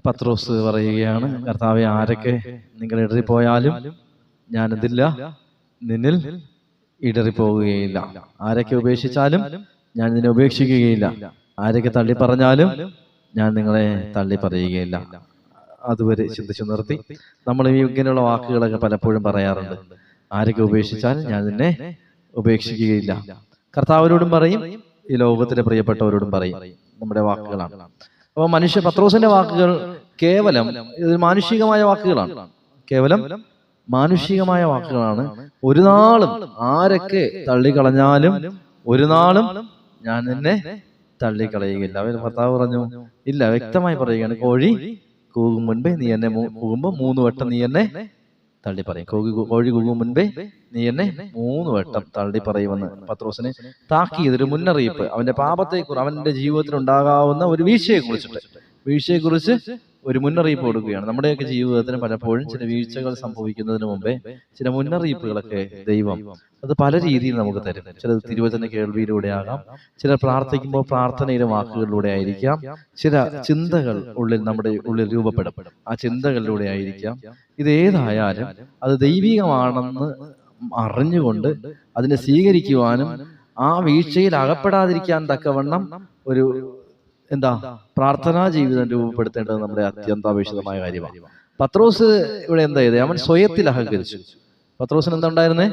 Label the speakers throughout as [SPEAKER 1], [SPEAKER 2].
[SPEAKER 1] പത്രോസ് പറയുകയാണ്, കർത്താവെ, ആരൊക്കെ നിങ്ങൾ ഇടറിപ്പോയാലും ഞാൻ എന്തില്ല, നിന്നിൽ ഇടറിപ്പോവുകയില്ല. ആരൊക്കെ ഉപേക്ഷിച്ചാലും ഞാൻ നിന്നെ ഉപേക്ഷിക്കുകയില്ല. ആരൊക്കെ തള്ളി പറഞ്ഞാലും ഞാൻ നിങ്ങളെ തള്ളി പറയുകയില്ല. അതുവരെ ചിന്തിച്ചു നിർത്തി. നമ്മൾ ഇങ്ങനെയുള്ള വാക്കുകളൊക്കെ പലപ്പോഴും പറയാറുണ്ട്. ആരൊക്കെ ഉപേക്ഷിച്ചാലും ഞാൻ നിന്നെ ഉപേക്ഷിക്കുകയില്ല. കർത്താവിനോടും പറയും, ഈ ലോകത്തിലെ പ്രിയപ്പെട്ടവരോടും പറയും. നമ്മുടെ വാക്കുകളാണ്. അപ്പോൾ പത്രോസിന്റെ വാക്കുകൾ കേവലം മാനുഷികമായ വാക്കുകളാണ്. കേവലം മാനുഷികമായ വാക്കുകളാണ്. ഒരു നാളും ആരൊക്കെ തള്ളിക്കളഞ്ഞാലും ഒരു നാളും ഞാൻ നിന്നെ തള്ളിക്കളയുകയില്ല. അവർ ഭർത്താവ് പറഞ്ഞു ഇല്ല, വ്യക്തമായി പറയുകയാണ്. കോഴി കൂകും മുൻപേ നീ എന്നെ കൂകുമ്പോ 3 വട്ടം നീ എന്നെ തള്ളി പറയും. കോഴി കൂകും മുൻപേ നീ എന്നെ 3 വട്ടം തള്ളി പറയുമെന്ന് പത്രോസിനെ താക്കീത്, ഒരു മുന്നറിയിപ്പ്. അവന്റെ പാപത്തെക്കുറിച്ച്, അവന്റെ ജീവിതത്തിൽ ഉണ്ടാകാവുന്ന ഒരു വീഴ്ചയെക്കുറിച്ച് ഒരു മുന്നറിയിപ്പ് കൊടുക്കുകയാണ്. നമ്മുടെയൊക്കെ ജീവിതത്തിന് പലപ്പോഴും ചില വീഴ്ചകൾ സംഭവിക്കുന്നതിന് മുമ്പേ ചില മുന്നറിയിപ്പുകളൊക്കെ ദൈവം അത് പല രീതിയിൽ നമുക്ക് തരും. ചിലത് തിരുവചന കേൾവിയിലൂടെ ആകാം, ചില പ്രാർത്ഥിക്കുമ്പോൾ പ്രാർത്ഥനയിലെ വാക്കുകളിലൂടെ ആയിരിക്കാം, ചില ചിന്തകൾ നമ്മുടെ ഉള്ളിൽ രൂപപ്പെടും, ആ ചിന്തകളിലൂടെ ആയിരിക്കാം. ഇതേതായാലും അത് ദൈവികമാണെന്ന് അറിഞ്ഞുകൊണ്ട് അതിനെ സ്വീകരിക്കുവാനും ആ വീഴ്ചയിൽ അകപ്പെടാതിരിക്കാൻ തക്കവണ്ണം ഒരു പ്രാർത്ഥനാ ജീവിതം രൂപപ്പെടുത്തേണ്ടത് നമ്മുടെ അത്യന്താപേക്ഷിതമായ കാര്യമാണ്. പത്രോസ് ഇവിടെ എന്താ ചെയ്തത്? അവൻ സ്വയത്തിൽ അഹങ്കരിച്ചു. പത്രോസിന് എന്താ ഉണ്ടായിരുന്നേ?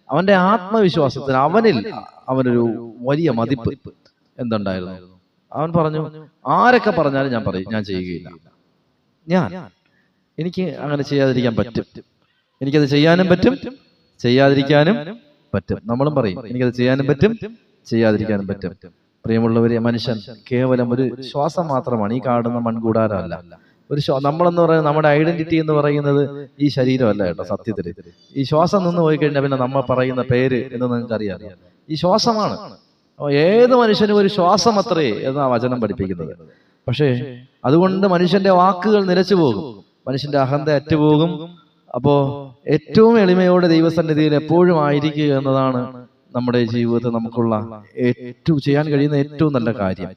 [SPEAKER 1] അവന്റെ ആത്മവിശ്വാസത്തിന്, അവനൊരു വലിയ മതിപ്പ് എന്തുണ്ടായിരുന്നു? അവൻ പറഞ്ഞു, ആരൊക്കെ പറഞ്ഞാലും ഞാൻ ചെയ്യുകയില്ല. എനിക്ക് അങ്ങനെ ചെയ്യാതിരിക്കാൻ പറ്റും. എനിക്കത് ചെയ്യാനും പറ്റും, ചെയ്യാതിരിക്കാനും പറ്റും. നമ്മളും പറയും, എനിക്കത് ചെയ്യാനും പറ്റും, ചെയ്യാതിരിക്കാനും പറ്റും. പ്രിയമുള്ളവരെ, മനുഷ്യൻ കേവലം ഒരു ശ്വാസം മാത്രമാണ്. ഈ കാണുന്ന മൺകൂടാരമല്ല. നമ്മളെന്ന് പറയുന്നത്, നമ്മുടെ ഐഡന്റിറ്റി എന്ന് പറയുന്നത് ഈ ശരീരമല്ല കേട്ടോ. സത്യത്തിൽ ഈ ശ്വാസം നിന്ന് പോയി കഴിഞ്ഞാൽ പിന്നെ നമ്മൾ പറയുന്ന പേര് എന്ന് നിങ്ങൾക്ക് അറിയാം, ഈ ശ്വാസമാണ്. ഏത് മനുഷ്യനും ഒരു ശ്വാസം അത്രേ എന്നാ വചനം പഠിപ്പിക്കുന്നത്. പക്ഷേ അതുകൊണ്ട് മനുഷ്യന്റെ വാക്കുകൾ നിലച്ചു പോകും, മനുഷ്യന്റെ അഹന്ത അറ്റുപോകും. അപ്പോ ഏറ്റവും എളിമയോടെ ദൈവസന്നിധിയിൽ എപ്പോഴും ആയിരിക്കുക എന്നതാണ് നമ്മുടെ ജീവിതത്തിൽ നമുക്കുള്ള ചെയ്യാൻ കഴിയുന്ന ഏറ്റവും നല്ല കാര്യം.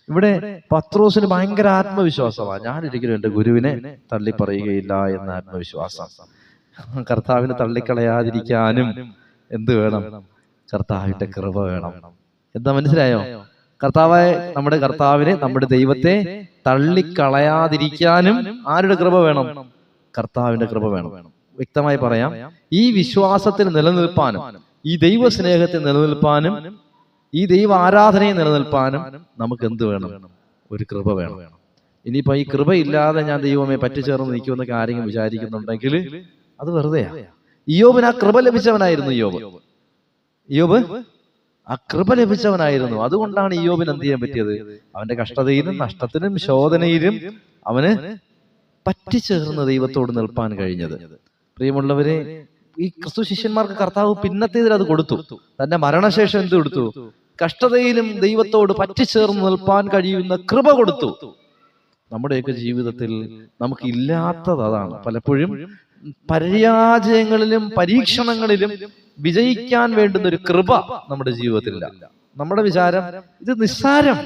[SPEAKER 1] ഇവിടെ പത്രോസിന് ഭയങ്കര ആത്മവിശ്വാസമാണ്. ഞാനൊരിക്കലും എൻ്റെ ഗുരുവിനെ തള്ളി പറയുകയില്ല എന്ന ആത്മവിശ്വാസം. കർത്താവിനെ തള്ളിക്കളയാതിരിക്കാനും എന്ത് വേണം? കർത്താവിന്റെ കൃപ വേണം. എന്താ മനസ്സിലായോ? നമ്മുടെ കർത്താവിനെ, നമ്മുടെ ദൈവത്തെ തള്ളിക്കളയാതിരിക്കാനും ആരുടെ കൃപ വേണം? കർത്താവിന്റെ കൃപ വേണം. വ്യക്തമായി പറയാം, ഈ വിശ്വാസത്തിൽ നിലനിൽപ്പാനും, ഈ ദൈവ സ്നേഹത്തിൽ നിലനിൽപ്പാനും, ഈ ദൈവ ആരാധനയിൽ നിലനിൽപ്പാനും നമുക്ക് എന്ത് വേണം? ഒരു കൃപ വേണം. ഇനിയിപ്പോ ഈ കൃപയില്ലാതെ ഞാൻ ദൈവമേ പറ്റിച്ചേർന്ന് നിൽക്കുമെന്നൊക്കെ ആരെങ്കിലും വിചാരിക്കുന്നുണ്ടെങ്കിൽ അത് വെറുതെയാ. ഇയ്യോബിന് ആ കൃപ ലഭിച്ചവനായിരുന്നു. ഇയ്യോബ് ആ കൃപ ലഭിച്ചവനായിരുന്നു. അതുകൊണ്ടാണ് ഇയ്യോബിന് എന്ത് ചെയ്യാൻ പറ്റിയത്? അവന്റെ കഷ്ടതയിലും നഷ്ടത്തിലും ശോധനയിലും അവന് പറ്റിച്ചേർന്ന് ദൈവത്തോട് നിൽപ്പാൻ കഴിഞ്ഞത്. പ്രിയമുള്ളവരെ, ഈ ക്രിസ്തു ശിഷ്യന്മാർക്ക് കർത്താവ് പിന്നത്തേതിൽ അത് കൊടുത്തു. തന്റെ മരണശേഷം എന്ത് കൊടുത്തു? കഷ്ടതയിലും ദൈവത്തോട് പറ്റിച്ചേർന്ന് നിൽപ്പാൻ കഴിയുന്ന കൃപ കൊടുത്തു. നമ്മുടെയൊക്കെ ജീവിതത്തിൽ നമുക്ക് ഇല്ലാത്തത് അതാണ്. പലപ്പോഴും പരാജയങ്ങളിലും പരീക്ഷണങ്ങളിലും വിജയിക്കാൻ വേണ്ടുന്ന ഒരു കൃപ നമ്മുടെ ജീവിതത്തിലില്ല. നമ്മുടെ വിചാരം, ഇത് നിസ്സാരം,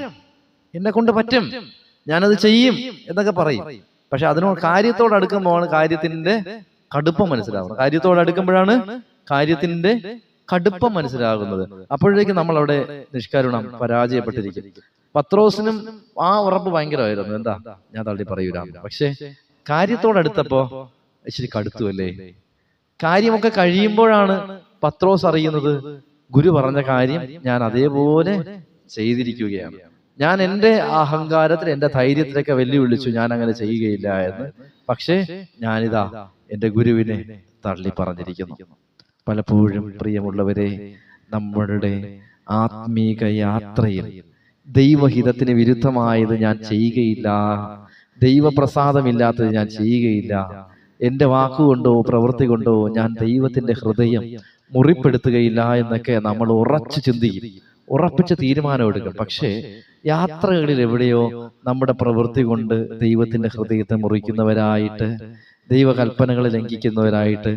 [SPEAKER 1] എന്നെ കൊണ്ട് പറ്റും, ഞാനത് ചെയ്യും എന്നൊക്കെ പറയും. പക്ഷെ അതിനോട് കാര്യത്തോട് അടുക്കുമ്പോഴാണ് കാര്യത്തിന്റെ കടുപ്പം മനസ്സിലാവുന്നത്. കാര്യത്തോട് അടുക്കുമ്പോഴാണ് കാര്യത്തിന്റെ കടുപ്പം മനസ്സിലാകുന്നത്. അപ്പോഴേക്കും നമ്മൾ അവിടെ നിഷ്കരുണം, പരാജയപ്പെട്ടിരിക്കും. പത്രോസിനും ആ ഉറപ്പ് ഭയങ്കരമായിരുന്നു. എന്താ, ഞാൻ തള്ളി പറയൂല. പക്ഷെ കാര്യത്തോടടുത്തപ്പോ ഇച്ചിരി കടുത്തു അല്ലേ? കാര്യമൊക്കെ കഴിയുമ്പോഴാണ് പത്രോസ് അറിയുന്നത്, ഗുരു പറഞ്ഞ കാര്യം ഞാൻ അതേപോലെ ചെയ്തിരിക്കുകയാണ്. ഞാൻ എൻ്റെ അഹങ്കാരത്തിൽ, എൻ്റെ ധൈര്യത്തിലൊക്കെ വെല്ലുവിളിച്ചു, ഞാൻ അങ്ങനെ ചെയ്യുകയില്ല എന്ന്. പക്ഷേ ഞാനിതാ എൻ്റെ ഗുരുവിനെ തള്ളി പറഞ്ഞിരിക്കുന്നു. പലപ്പോഴും പ്രിയമുള്ളവരെ, നമ്മളുടെ ആത്മീക യാത്രയിൽ ദൈവഹിതത്തിന് വിരുദ്ധമായത് ഞാൻ ചെയ്യുകയില്ല, ദൈവപ്രസാദമില്ലാത്തത് ഞാൻ ചെയ്യുകയില്ല, എൻ്റെ വാക്കുകൊണ്ടോ പ്രവൃത്തി കൊണ്ടോ ഞാൻ ദൈവത്തിന്റെ ഹൃദയം മുറിപ്പെടുത്തുകയില്ല എന്നൊക്കെ നമ്മൾ ഉറച്ചു ചിന്തിക്കും, ഉറപ്പിച്ച് തീരുമാനമെടുക്കും. പക്ഷേ യാത്രകളിൽ എവിടെയോ നമ്മുടെ പ്രവൃത്തി കൊണ്ട് ദൈവത്തിന്റെ ഹൃദയത്തെ മുറിക്കുന്നവരായിട്ട്, ദൈവകൽപ്പനകളെ ലംഘിക്കുന്നവരായിട്ട്,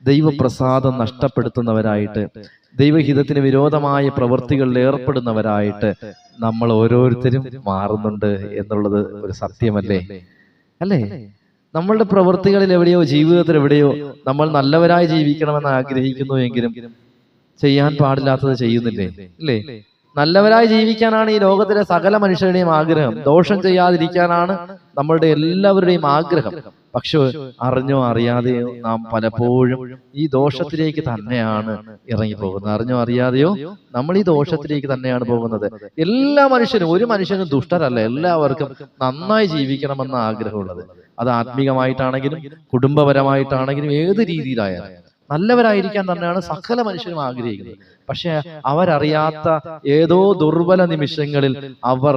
[SPEAKER 1] ദൈവപ്രസാദം നഷ്ടപ്പെടുത്തുന്നവരായിട്ട്, ദൈവഹിതത്തിന് വിരോധമായ പ്രവൃത്തികളിൽ ഏർപ്പെടുന്നവരായിട്ട് നമ്മൾ ഓരോരുത്തരും മാറുന്നുണ്ട് എന്നുള്ളത് ഒരു സത്യമല്ലേ? അല്ലേ? നമ്മളുടെ പ്രവൃത്തികളിൽ എവിടെയോ, ജീവിതത്തിൽ എവിടെയോ നമ്മൾ നല്ലവരായി ജീവിക്കണമെന്ന് ആഗ്രഹിക്കുന്നു എങ്കിലും ചെയ്യാൻ പാടില്ലാത്തത് ചെയ്യുന്നില്ലേ? ഇല്ലേ? നല്ലവരായി ജീവിക്കാനാണ് ഈ ലോകത്തിലെ സകല മനുഷ്യരുടെയും ആഗ്രഹം. ദോഷം ചെയ്യാതിരിക്കാനാണ് നമ്മളുടെ എല്ലാവരുടെയും ആഗ്രഹം. പക്ഷെ അറിഞ്ഞോ അറിയാതെയോ നാം പലപ്പോഴും ഈ ദോഷത്തിലേക്ക് തന്നെയാണ് ഇറങ്ങിപ്പോകുന്നത്. അറിഞ്ഞോ അറിയാതെയോ നമ്മൾ ഈ ദോഷത്തിലേക്ക് തന്നെയാണ് പോകുന്നത്. എല്ലാ മനുഷ്യരും, ഒരു മനുഷ്യനും ദുഷ്ടരല്ല. എല്ലാവർക്കും നന്നായി ജീവിക്കണമെന്ന ആഗ്രഹമുള്ളത്. അത് ആത്മീകമായിട്ടാണെങ്കിലും കുടുംബപരമായിട്ടാണെങ്കിലും ഏത് രീതിയിലായാലും നല്ലവരായിരിക്കാൻ തന്നെയാണ് സകല മനുഷ്യരും ആഗ്രഹിക്കുന്നത്. പക്ഷെ അവരറിയാത്ത ഏതോ ദുർബല നിമിഷങ്ങളിൽ അവർ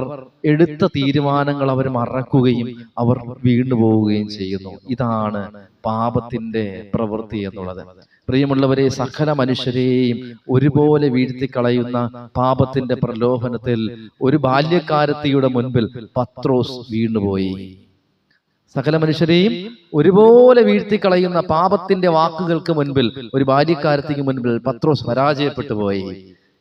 [SPEAKER 1] എടുത്ത തീരുമാനങ്ങൾ അവർ മറക്കുകയും അവർ വീണു പോവുകയും ചെയ്യുന്നു. ഇതാണ് പാപത്തിന്റെ പ്രവൃത്തി എന്നുള്ളത്. പ്രിയമുള്ളവരെ, സകല മനുഷ്യരെയും ഒരുപോലെ വീഴ്ത്തിക്കളയുന്ന പാപത്തിന്റെ പ്രലോഭനത്തിൽ ഒരു ബാല്യക്കാരത്തിയുടെ മുൻപിൽ പത്രോസ് വീണുപോയി. സകല മനുഷ്യരെയും ഒരുപോലെ വീഴ്ത്തിക്കളയുന്ന പാപത്തിന്റെ വാക്കുകൾക്ക് മുൻപിൽ, ഒരു ബാല്യക്കാരത്തിക്ക് മുൻപിൽ പത്രോസ് പരാജയപ്പെട്ടു പോയി.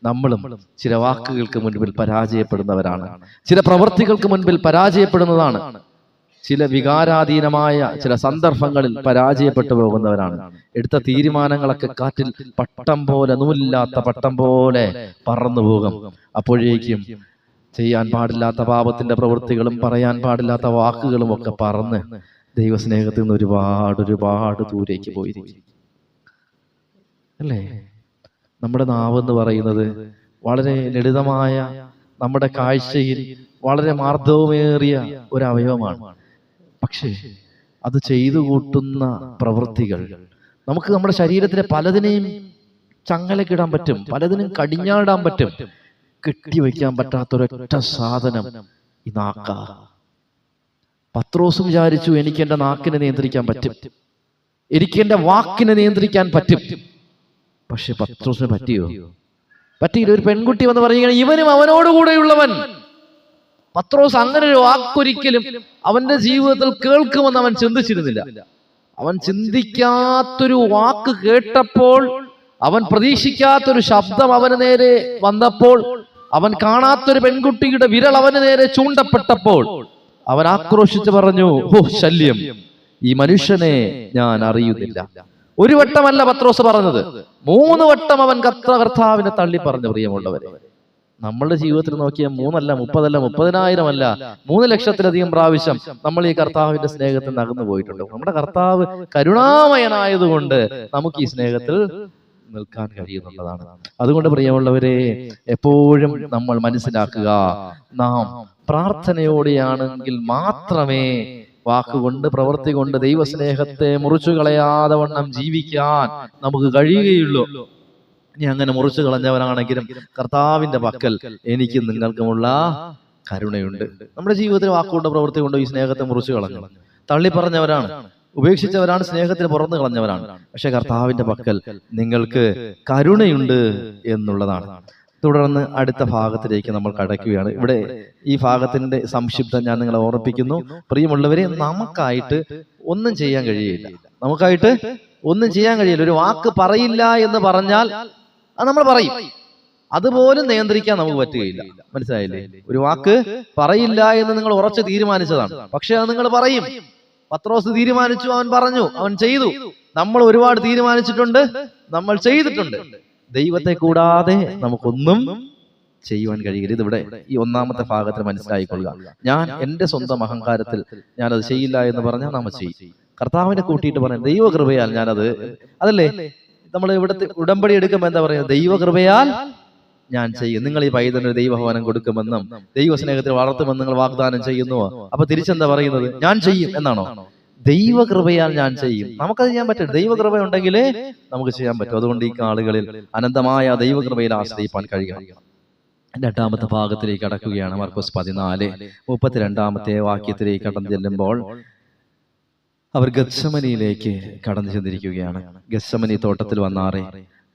[SPEAKER 1] നമ്മളും ചില വാക്കുകൾക്ക് മുൻപിൽ പരാജയപ്പെടുന്നവരാണ്. ചില പ്രവൃത്തികൾക്ക് മുൻപിൽ പരാജയപ്പെടുന്നതാണ്. ചില വികാരാധീനമായ ചില സന്ദർഭങ്ങളിൽ പരാജയപ്പെട്ടു പോകുന്നവരാണ്. എടുത്ത തീരുമാനങ്ങളൊക്കെ കാറ്റിൽ പട്ടം പോലെ, നൂലില്ലാത്ത പട്ടം പോലെ പറന്നു പോകും. അപ്പോഴേക്കും ചെയ്യാൻ പാടില്ലാത്ത പാപത്തിന്റെ പ്രവൃത്തികളും പറയാൻ പാടില്ലാത്ത വാക്കുകളും ഒക്കെ പറന്ന് ദൈവസ്നേഹത്തിൽ നിന്ന് ഒരുപാട് ദൂരേക്ക് പോയിരിക്കും. അല്ലേ? നമ്മുടെ നാവെന്ന് പറയുന്നത് വളരെ ലളിതമായ, നമ്മുടെ കാഴ്ചയിൽ വളരെ മാർദ്ദവമേറിയ ഒരു അവയവമാണ്. പക്ഷേ അത് ചെയ്തു കൂട്ടുന്ന പ്രവൃത്തികൾ നമുക്ക് നമ്മുടെ ശരീരത്തിലെ പലതിനെയും ചങ്ങലക്കിടാൻ പറ്റും, പലതിനും കടിഞ്ഞാടാൻ പറ്റും. കെട്ടിവെക്കാൻ പറ്റാത്തൊരൊറ്റ സാധനം ഈ നാക്ക. പത്രോസ് വിചാരിച്ചു, എനിക്ക് എന്റെ നാക്കിനെ നിയന്ത്രിക്കാൻ പറ്റും, എനിക്ക് എന്റെ വാക്കിനെ നിയന്ത്രിക്കാൻ പറ്റും. പക്ഷെ പത്രോസിന് പറ്റിയോ? പറ്റിയില്ല. ഒരു പെൺകുട്ടി വന്ന് പറയുകയാണ്, ഇവനും അവനോടുകൂടെയുള്ളവൻ. പത്രോസ് അങ്ങനെ ഒരു വാക്കൊരിക്കലും അവന്റെ ജീവിതത്തിൽ കേൾക്കുമെന്ന് അവൻ ചിന്തിച്ചിരുന്നില്ല. അവൻ ചിന്തിക്കാത്തൊരു വാക്ക് കേട്ടപ്പോൾ, അവൻ പ്രതീക്ഷിക്കാത്തൊരു ശബ്ദം അവന് നേരെ വന്നപ്പോൾ, അവൻ കാണാത്തൊരു പെൺകുട്ടിയുടെ വിരൽ അവന് നേരെ ചൂണ്ടപ്പെട്ടപ്പോൾ അവൻ ആക്രോശിച്ച് പറഞ്ഞു, ഓ ശല്യം, ഈ മനുഷ്യനെ ഞാൻ അറിയുന്നില്ല. ഒരു വട്ടമല്ല പത്രോസ് പറഞ്ഞത്, 3 വട്ടം അവൻ കർത്താവിനെ തള്ളി പറഞ്ഞു. പ്രിയമുള്ളവരെ, നമ്മളുടെ ജീവിതത്തിൽ നോക്കിയാൽ 3 അല്ല, 30 അല്ല, 30,000 അല്ല, 3 ലക്ഷത്തിലധികം പ്രാവശ്യം നമ്മൾ ഈ കർത്താവിന്റെ സ്നേഹത്തിൽ നകന്നു പോയിട്ടുണ്ട്. നമ്മുടെ കർത്താവ് കരുണാമയനായതുകൊണ്ട് നമുക്ക് ഈ സ്നേഹത്തിൽ നിൽക്കാൻ കഴിയുന്നുള്ളതാണ്. അതുകൊണ്ട് പ്രിയമുള്ളവരെ, എപ്പോഴും നമ്മൾ മനസ്സിലാക്കുക, നാം പ്രാർത്ഥനയോടെയാണെങ്കിൽ മാത്രമേ വാക്കുകൊണ്ട്, പ്രവൃത്തി കൊണ്ട് ദൈവസ്നേഹത്തെ മുറിച്ചു കളയാതെ വണ്ണം ജീവിക്കാൻ നമുക്ക് കഴിയുകയുള്ളൂ. ഇനി അങ്ങനെ മുറിച്ചു കളഞ്ഞവരാണെങ്കിലും കർത്താവിന്റെ പക്കൽ എനിക്കും നിങ്ങൾക്കുമുള്ള കരുണയുണ്ട്. നമ്മുടെ ജീവിതത്തിൽ വാക്കുകൊണ്ട്, പ്രവൃത്തി കൊണ്ടോ ഈ സ്നേഹത്തെ മുറിച്ചു കളഞ്ഞു, തള്ളി പറഞ്ഞവരാണ്, ഉപേക്ഷിച്ചവരാണ്, സ്നേഹത്തിന് പുറന്നു കളഞ്ഞവരാണ്. പക്ഷെ കർത്താവിന്റെ പക്കൽ നിങ്ങൾക്ക് കരുണയുണ്ട് എന്നുള്ളതാണ്. തുടർന്ന് അടുത്ത ഭാഗത്തിലേക്ക് നമ്മൾ കടക്കുകയാണ്. ഇവിടെ ഈ ഭാഗത്തിന്റെ സംക്ഷിപ്തം ഞാൻ നിങ്ങളെ ഓർമ്മിപ്പിക്കുന്നു. പ്രിയമുള്ളവരെ, നമുക്കായിട്ട് ഒന്നും ചെയ്യാൻ കഴിയില്ല. നമുക്കായിട്ട് ഒന്നും ചെയ്യാൻ കഴിയില്ല. ഒരു വാക്ക് പറയില്ല എന്ന് പറഞ്ഞാൽ അത് നമ്മൾ പറയും, അതുപോലും നിയന്ത്രിക്കാൻ നമുക്ക് പറ്റുകയില്ല. മനസ്സിലായില്ലേ? ഒരു വാക്ക് പറയില്ല എന്ന് നിങ്ങൾ ഉറച്ചു തീരുമാനിച്ചതാണ്, പക്ഷെ അത് നിങ്ങൾ പറയും. പത്രോസ് തീരുമാനിച്ചു, അവൻ പറഞ്ഞു, അവൻ ചെയ്തു. നമ്മൾ ഒരുപാട് തീരുമാനിച്ചിട്ടുണ്ട്, നമ്മൾ ചെയ്തിട്ടുണ്ട്. ദൈവത്തെ കൂടാതെ നമുക്കൊന്നും ചെയ്യുവാൻ കഴിയില്ല. ഇതിവിടെ ഈ 1-ാമത്തെ ഭാഗത്തിൽ മനസ്സിലായിക്കൊള്ളുക. ഞാൻ എന്റെ സ്വന്തം അഹങ്കാരത്തിൽ ഞാനത് ചെയ്യില്ല എന്ന് പറഞ്ഞാൽ നാം ചെയ്യും. കർത്താവിനെ കൂട്ടിയിട്ട് പറയാം, ദൈവകൃപയാൽ ഞാനത്, അതല്ലേ നമ്മൾ ഇവിടുത്തെ ഉടമ്പടി എടുക്കുമ്പോൾ എന്താ പറയുന്നത്? ദൈവകൃപയാൽ ഞാൻ ചെയ്യും. നിങ്ങൾ ഈ പൈതൃക ദൈവഭവനം കൊടുക്കുമെന്നും ദൈവസ്നേഹത്തിൽ വളർത്തുമെന്ന് നിങ്ങൾ വാഗ്ദാനം ചെയ്യുന്നുവോ? അപ്പൊ തിരിച്ചെന്താ പറയുന്നത്? ഞാൻ ചെയ്യും എന്നാണോ? ദൈവകൃപയാൽ ഞാൻ ചെയ്യും. നമുക്കത് ചെയ്യാൻ പറ്റും. ദൈവകൃപ ഉണ്ടെങ്കിലേ നമുക്ക് ചെയ്യാൻ പറ്റും. അതുകൊണ്ട് ഈ ആളുകളിൽ അനന്തമായ ദൈവകൃപയിൽ ആശ്രയിപ്പാൻ കഴിയണം. 2-ാമത്തെ ഭാഗത്തിലേക്ക് കടക്കുകയാണ്. മർക്കോസ് 14:32 വാക്യത്തിലേക്ക് കടന്നു ചെല്ലുമ്പോൾ അവർ ഗത്സമനിയിലേക്ക് കടന്നു ചെന്നിരിക്കുകയാണ്. ഗത്സമനി തോട്ടത്തിൽ വന്നാറേ